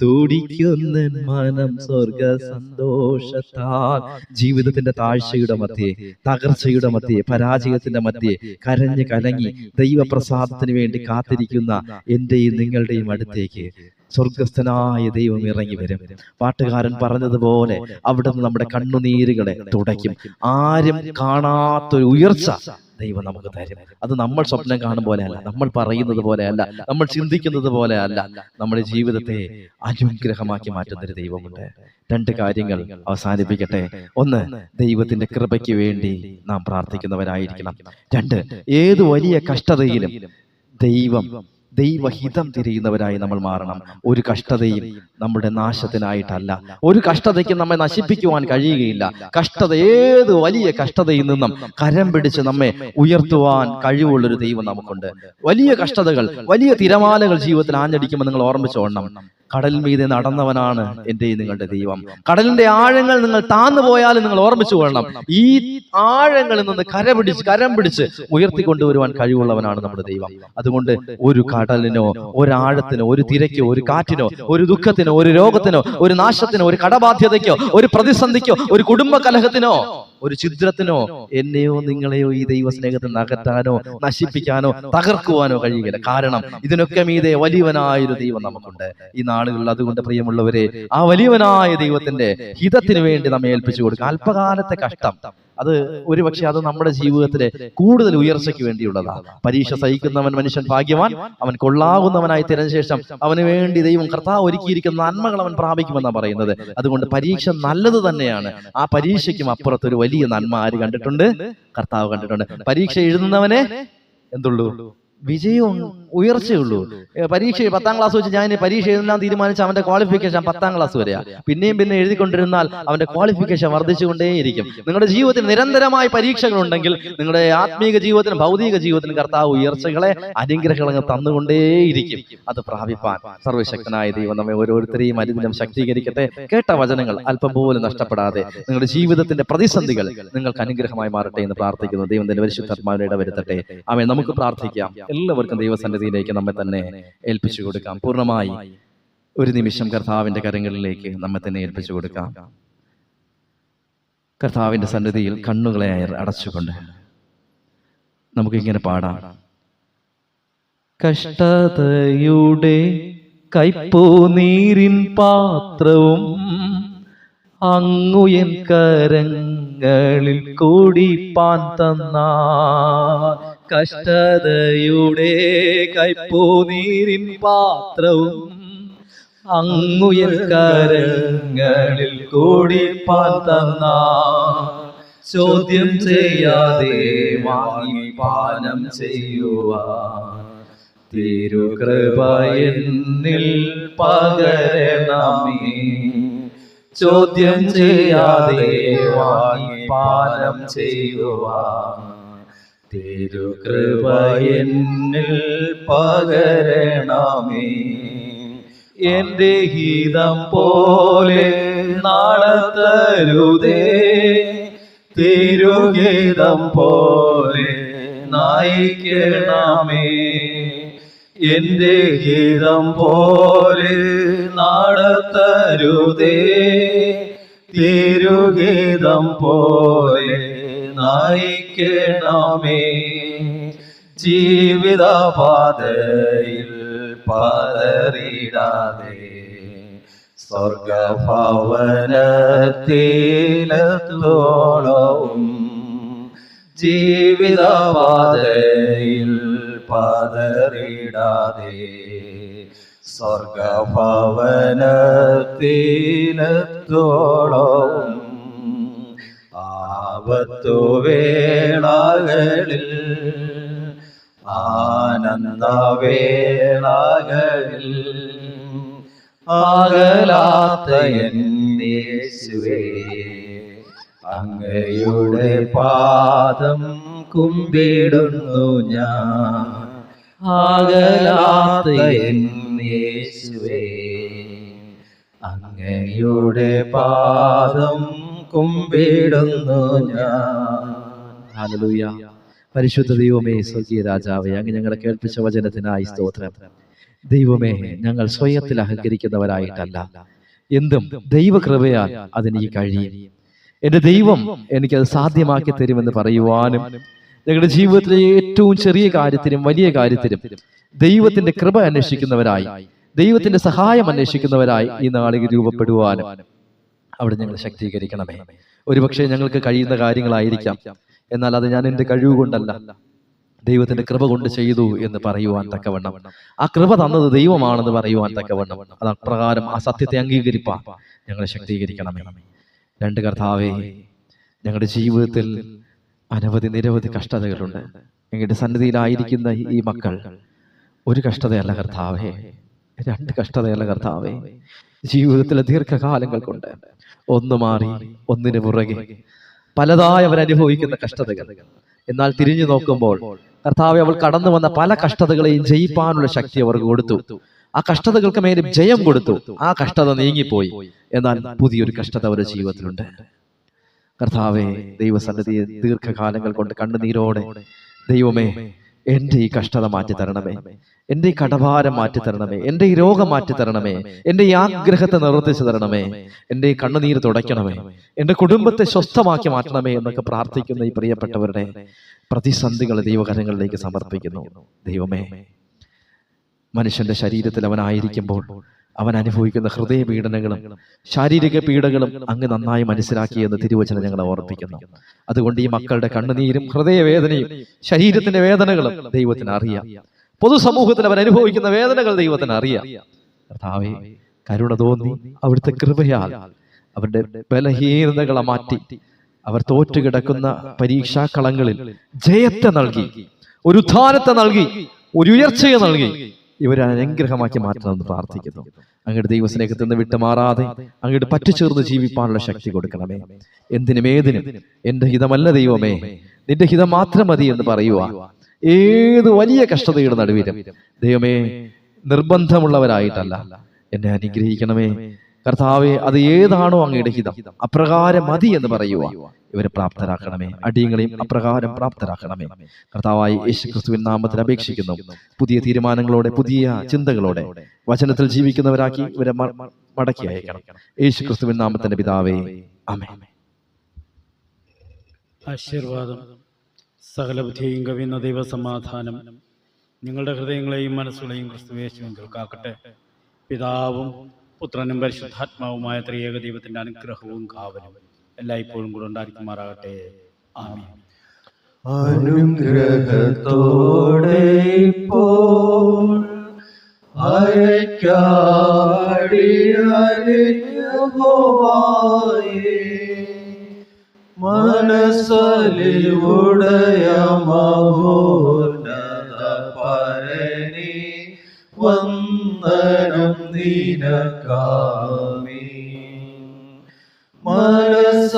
[SPEAKER 1] തുടിക്കുന്നൻ മനം സ്വർഗ സന്തോഷത്താൽ. ജീവിതത്തിന്റെ താഴ്ചയുടെ മധ്യേ, തകർച്ചയുടെ മധ്യേ, പരാജയത്തിന്റെ മധ്യേ കരഞ്ഞു കലങ്ങി ദൈവപ്രസാദത്തിന് വേണ്ടി കാത്തിരിക്കുന്ന എന്റെയും നിങ്ങളുടെയും അടുത്തേക്ക് സ്വർഗസ്ഥനായ ദൈവം ഇറങ്ങി വരും. പാട്ടുകാരൻ പറഞ്ഞതുപോലെ അവിടുന്ന് നമ്മുടെ കണ്ണുനീരുകളെ തുടയ്ക്കും. ആരും കാണാത്തൊരു ഉയർച്ച ദൈവം നമുക്ക് തരും. അത് നമ്മൾ സ്വപ്നം കാണും പോലെയല്ല, നമ്മൾ പറയുന്നത് പോലെയല്ല, നമ്മൾ ചിന്തിക്കുന്നത് പോലെയല്ല. നമ്മുടെ ജീവിതത്തെ അനുഗ്രഹമാക്കി മാറ്റുന്നൊരു ദൈവമുണ്ട്. രണ്ട് കാര്യങ്ങൾ അവസാനിപ്പിക്കട്ടെ. ഒന്ന്, ദൈവത്തിന്റെ കൃപയ്ക്ക് വേണ്ടി നാം പ്രാർത്ഥിക്കുന്നവരായിരിക്കണം. രണ്ട്, ഏത് വലിയ കഷ്ടതയിലും ദൈവഹിതം തിരിയുന്നവരായി നമ്മൾ മാറണം. ഒരു കഷ്ടതയും നമ്മുടെ നാശത്തിനായിട്ടല്ല. ഒരു കഷ്ടതയ്ക്ക് നമ്മെ നശിപ്പിക്കുവാൻ കഴിയുകയില്ല. കഷ്ടത, ഏത് വലിയ കഷ്ടതയിൽ നിന്നും കരം പിടിച്ച് നമ്മെ ഉയർത്തുവാൻ കഴിവുള്ളൊരു ദൈവം നമുക്കുണ്ട്. വലിയ കഷ്ടതകൾ, വലിയ തിരമാലകൾ ജീവിതത്തിൽ ആഞ്ഞടിക്കുമ്പോൾ നിങ്ങൾ ഓർമ്മിച്ചോണം, കടൽ മീതെ നടന്നവനാണ് എന്റെയും നിങ്ങളുടെ ദൈവം. കടലിന്റെ ആഴങ്ങൾ നിങ്ങൾ താന്നു പോയാലും നിങ്ങൾ ഓർമ്മിച്ചു കൊള്ളണം, ഈ ആഴങ്ങളിൽ നിന്ന് കരം പിടിച്ച് ഉയർത്തിക്കൊണ്ടുവരുവാൻ കഴിവുള്ളവനാണ് നമ്മുടെ ദൈവം. അതുകൊണ്ട് ഒരു കടലിനോ, ഒരാഴത്തിനോ, ഒരു തിരക്കോ, ഒരു കാറ്റിനോ, ഒരു ദുഃഖത്തിനോ, ഒരു രോഗത്തിനോ, ഒരു നാശത്തിനോ, ഒരു കടബാധ്യതയ്ക്കോ, ഒരു പ്രതിസന്ധിക്കോ, ഒരു കുടുംബ കലഹത്തിനോ, ഒരു ഛിദ്രത്തിനോ എന്നെയോ നിങ്ങളെയോ ഈ ദൈവസ്നേഹത്തിൽ അകറ്റാനോ നശിപ്പിക്കാനോ തകർക്കുവാനോ കഴിയുകയില്ല. കാരണം ഇതിനൊക്കെ മീതെ വലിയവനായൊരു ദൈവം നമുക്കുണ്ട് ഈ നാളുകളിൽ. അതുകൊണ്ട് പ്രിയമുള്ളവരെ, ആ വലിയവനായ ദൈവത്തിന്റെ ഹിതത്തിന് വേണ്ടി നമ്മെ ഏൽപ്പിച്ചു കൊടുക്കുക. അല്പകാലത്തെ കഷ്ടം, അത് ഒരുപക്ഷെ അത് നമ്മുടെ ജീവിതത്തിലെ കൂടുതൽ ഉയർച്ചയ്ക്ക് വേണ്ടിയുള്ളതാണ്. പരീക്ഷ സഹിക്കുന്നവൻ മനുഷ്യൻ ഭാഗ്യവാൻ, അവൻ കൊള്ളാകുന്നവനായി തിരഞ്ഞ ശേഷം അവന് വേണ്ടി ദൈവം കർത്താവ് ഒരുക്കിയിരിക്കുന്ന നന്മകൾ അവൻ പ്രാപിക്കുമെന്നാണ് പറയുന്നത്. അതുകൊണ്ട് പരീക്ഷ നല്ലത് തന്നെയാണ്. ആ പരീക്ഷയ്ക്കും അപ്പുറത്തൊരു വലിയ നന്മ ആര് കണ്ടിട്ടുണ്ട്? കർത്താവ് കണ്ടിട്ടുണ്ട്. പരീക്ഷ എഴുതുന്നവനെ എന്തുള്ളൂ? വിജയവും ഉയർച്ചയുള്ളൂ. പരീക്ഷ 10ാം ക്ലാസ് വെച്ച് ഞാൻ പരീക്ഷ എഴുതാൻ തീരുമാനിച്ച അവന്റെ ക്വാളിഫിക്കേഷൻ 10ാം ക്ലാസ് വരെയാ. പിന്നെയും പിന്നെ എഴുതിക്കൊണ്ടിരുന്നാൽ അവന്റെ ക്വാളിഫിക്കേഷൻ വർദ്ധിച്ചുകൊണ്ടേയിരിക്കും. നിങ്ങളുടെ ജീവിതത്തിൽ നിരന്തരമായ പരീക്ഷകൾ ഉണ്ടെങ്കിൽ നിങ്ങളുടെ ആത്മീക ജീവിതത്തിനും ഭൗതിക ജീവിതത്തിനും കർത്താവ് ഉയർച്ചകളെ അനുഗ്രഹങ്ങൾ തന്നുകൊണ്ടേയിരിക്കും. അത് പ്രാപിപ്പാൻ സർവ്വശക്തനായ ദൈവം നമ്മെ ഓരോരുത്തരെയും അനുദിനം ശക്തീകരിക്കട്ടെ. കേട്ട വചനങ്ങൾ അല്പം പോലും നഷ്ടപ്പെടാതെ നിങ്ങളുടെ ജീവിതത്തിന്റെ പ്രതിസന്ധികൾ നിങ്ങൾക്ക് അനുഗ്രഹമായി മാറട്ടെ എന്ന് പ്രാർത്ഥിക്കുന്നു. ദൈവം തന്നെ പരിശുദ്ധാത്മാവിനെ ഇടവരുത്തട്ടെ. ആമേൻ. നമുക്ക് പ്രാർത്ഥിക്കാം. എല്ലാവർക്കും ദൈവസന്നിധിയിലേക്ക് നമ്മെ തന്നെ ഏൽപ്പിച്ചു കൊടുക്കാം. പൂർണ്ണമായി ഒരു നിമിഷം കർത്താവിന്റെ കരങ്ങളിലേക്ക് നമ്മെ തന്നെ ഏൽപ്പിച്ചു കൊടുക്കാം. കർത്താവിന്റെ സന്നിധിയിൽ കണ്ണുകളെ അടച്ചുകൊണ്ട് നമുക്കിങ്ങനെ പാടാം. കഷ്ടതയുടെ കൈപ്പുനീരിൻ പാത്രവും അങ്ങുയൻ കരങ്ങളിൽ കൂടിപ്പാൻ തന്ന കഷ്ടതയുടെ കൈപ്പുനീരിൻ പാത്രവും അങ്ങുയൻ കരങ്ങളിൽ കൂടിപ്പാൻ തന്ന ചോദ്യം ചെയ്യാതെ വാങ്ങി പാനം ചെയ്യുവാൻ തിരുകൃപ എന്നിൽ പകരണമേ. ചോദ്യം ചെയ്യാതെ വാങ്ങി പാനം ചെയ്യുവാൻ തിരുകൃപ എന്നിൽ പകരണമേ. എന്റെ ഹിതം പോലെ നടത്തരുതേ, തിരുഹിതം പോലെ നയിക്കണമേ. എന്റെ ഹിതം പോലെ നടത്തരുതേ, തിരുഹിതം പോലെ നയിക്കണമേ. ജീവിതപാതയിൽ പതറിടാതെ സ്വർഗഭവനത്തിലെത്തോളവും ജീവിതപാതയിൽ പതറിടാതെ സ്വർഗഭവനത്തിലെത്തോളവും ആപത്തു വേളകളിൽ ആനന്ദവേളകളിൽ ആകലാത്ത യേശുവേ അങ്ങയുടെ പാദം കുമ്പിടുന്നു ഞാൻ. ആകലാത്ത യേശുവേ അങ്ങയുടെ പാദം കുമ്പിടുന്നു ഞാൻ. ഹല്ലേലൂയ. പരിശുദ്ധ ദൈവമേ, സ്വർഗീയ രാജാവേ, അങ്ങ് ഞങ്ങളെ കേൾപ്പിച്ച വചനത്തിനായി സ്തോത്രം. ദൈവമേ, ഞങ്ങൾ സ്വയത്തിൽ അഹങ്കരിക്കുന്നവരായിട്ടല്ല, എന്തും ദൈവകൃപയാൽ അതെനിക്ക് കഴിയും. എന്റെ ദൈവം എനിക്കത് സാധ്യമാക്കി തരുമെന്ന് പറയുവാനും ഞങ്ങളുടെ ജീവിതത്തിലെ ഏറ്റവും ചെറിയ കാര്യത്തിനും വലിയ കാര്യത്തിനും ദൈവത്തിന്റെ കൃപ അന്വേഷിക്കുന്നവരായി, ദൈവത്തിന്റെ സഹായം അന്വേഷിക്കുന്നവരായി ഈ നാളിൽ രൂപപ്പെടുവാനും അവിടെ ഞങ്ങൾ ശക്തീകരിക്കണമേ. ഒരുപക്ഷെ ഞങ്ങൾക്ക് കഴിയുന്ന കാര്യങ്ങളായിരിക്കാം, എന്നാൽ അത് ഞാൻ എൻ്റെ കഴിവ് കൊണ്ടല്ല, ദൈവത്തിന്റെ കൃപ കൊണ്ട് ചെയ്തു എന്ന് പറയുവാൻ തക്കവണ്ണം, ആ കൃപ തന്നത് ദൈവമാണെന്ന് പറയുവാൻ തക്കവണ്ണം, അത് അപ്രകാരം ആ സത്യത്തെ അംഗീകരിപ്പാൻ ഞങ്ങളെ ശക്തീകരിക്കണമേ. രണ്ട് കർത്താവേ, ഞങ്ങളുടെ ജീവിതത്തിൽ നിരവധി കഷ്ടതകളുണ്ട്. ഞങ്ങളുടെ സന്നിധിയിലായിരിക്കുന്ന ഈ മക്കൾ ഒരു കഷ്ടതയല്ല കർത്താവേ, രണ്ട് കഷ്ടതയല്ല കർത്താവേ, ജീവിതത്തിലെ ദീർഘകാലങ്ങൾ കൊണ്ട് ഒന്ന് മാറി ഒന്നിനു പുറകെ പലതായി അവരനുഭവിക്കുന്ന കഷ്ടതകൾ. എന്നാൽ തിരിഞ്ഞു നോക്കുമ്പോൾ കർത്താവെ, അവൾ കടന്നു വന്ന പല കഷ്ടതകളെയും ജയിപ്പാനുള്ള ശക്തി അവർക്ക് കൊടുത്തു. ആ കഷ്ടതകൾക്ക് മേലും ജയം കൊടുത്തു. ആ കഷ്ടത നീങ്ങിപ്പോയി. എന്നാൽ പുതിയൊരു കഷ്ടത അവരുടെ ജീവിതത്തിലുണ്ട്. കർത്താവെ, ദൈവസന്നിധിയെ ദീർഘകാലങ്ങൾ കൊണ്ട് കണ്ണുനീരോടെ, ദൈവമേ, എൻ്റെ ഈ കഷ്ടത മാറ്റി തരണമേ, എൻ്റെ ഈ കടഭാരം മാറ്റി തരണമേ, എൻ്റെ ഈ രോഗം മാറ്റി തരണമേ, എൻ്റെ ഈ ആഗ്രഹത്തെ നിവർത്തിച്ചു തരണമേ, എൻ്റെ ഈ കണ്ണുനീര് തുടയ്ക്കണമേ, എൻ്റെ കുടുംബത്തെ സ്വസ്ഥമാക്കി മാറ്റണമേ എന്നൊക്കെ പ്രാർത്ഥിക്കുന്ന ഈ പ്രിയപ്പെട്ടവരുടെ പ്രതിസന്ധികൾ ദൈവകരങ്ങളിലേക്ക് സമർപ്പിക്കുന്നു. ദൈവമേ, മനുഷ്യന്റെ ശരീരത്തിൽ അവനായിരിക്കുമ്പോൾ അവൻ അനുഭവിക്കുന്ന ഹൃദയ പീഡനങ്ങളും ശാരീരിക പീഡകളും അങ്ങ് നന്നായി മനസ്സിലാക്കിയെന്ന് തിരുവചനം ഞങ്ങളെ ഓർപ്പിക്കുന്നു. അതുകൊണ്ട് ഈ മക്കളുടെ കണ്ണുനീരും ഹൃദയവേദനയും ശരീരത്തിന്റെ വേദനകളും ദൈവത്തിന് അറിയാം. പൊതുസമൂഹത്തിൽ അവർ അനുഭവിക്കുന്ന വേദനകൾ ദൈവത്തിന് അറിയാം. കർത്താവേ, കരുണ തോന്നി അവിടുത്തെ കൃപയാൽ അവരുടെ ബലഹീനതകളെ മാറ്റി അവർ തോറ്റുകിടക്കുന്ന പരീക്ഷാക്കളങ്ങളിൽ ജയത്തെ നൽകി, ഒരു ഉത്ഥാനത്തെ നൽകി ഒരു ഉയർച്ചയെ നൽകി ഇവരെ അനുഗ്രഹമാക്കി മാറ്റണമെന്ന് പ്രാർത്ഥിക്കുന്നു. അങ്ങയുടെ ദൈവസ്നേഹത്തിൽ നിന്ന് വിട്ടുമാറാതെ അങ്ങയുടെ പറ്റുചേർന്ന് ജീവിപ്പാനുള്ള ശക്തി കൊടുക്കണമേ. എന്തിനും ഏതിനും എന്റെ ഹിതമല്ല ദൈവമേ, നിന്റെ ഹിതം മാത്രം മതി എന്ന് പറയുക. ഏത് വലിയ കഷ്ടതയുടെ നടുവിലും ദൈവമേ, നിർബന്ധമുള്ളവരായിട്ടല്ല, എന്നെ അനുഗ്രഹിക്കണമേ കർത്താവെ. അത് ഏതാണോ അങ്ങയുടെ ഹിതം, അപ്രകാരം മതി എന്ന് പറയുക ഇവരെ പ്രാപ്തരാക്കണമേ. അടിയങ്ങളെയും അപ്രകാരം പ്രാപ്തരാക്കണമേ. കർത്താവായ യേശുക്രിസ്തുവിൻ നാമത്തിൽ അപേക്ഷിക്കുന്നു. പുതിയ തീരുമാനങ്ങളോടെ, പുതിയ ചിന്തകളോടെ വചനത്തിൽ ജീവിക്കുന്നവരാക്കി ഇവരെ മടക്കി അയക്കണം. യേശുക്രിസ്തുവിൻ നാമത്തിന്റെ പിതാവേ, ആമേൻ.
[SPEAKER 2] ആശീർവാദം. സകല ബുദ്ധിയും കവിയുന്ന ദൈവസമാധാനം നിങ്ങളുടെ ഹൃദയങ്ങളെയും മനസ്സുകളെയും ക്രിസ്തുയേശുവിൽ കാക്കട്ടെ. പിതാവും പുത്രനും പരിശുദ്ധാത്മാവുമായ ത്രിയേക ദൈവത്തിന്റെ അനുഗ്രഹവും കാവലും എല്ലായ്പ്പോഴും കൂടെ ഉണ്ടായിരിക്കുമാറാകട്ടെ. ആമേൻ.
[SPEAKER 3] അനുഗ്രഹത്തോടെ ഇപ്പോൾ മനസ്സലിവുടയ മഹോന്നത പരനേ, വന്ദനം നിനക്കാമേ. മനസ്സ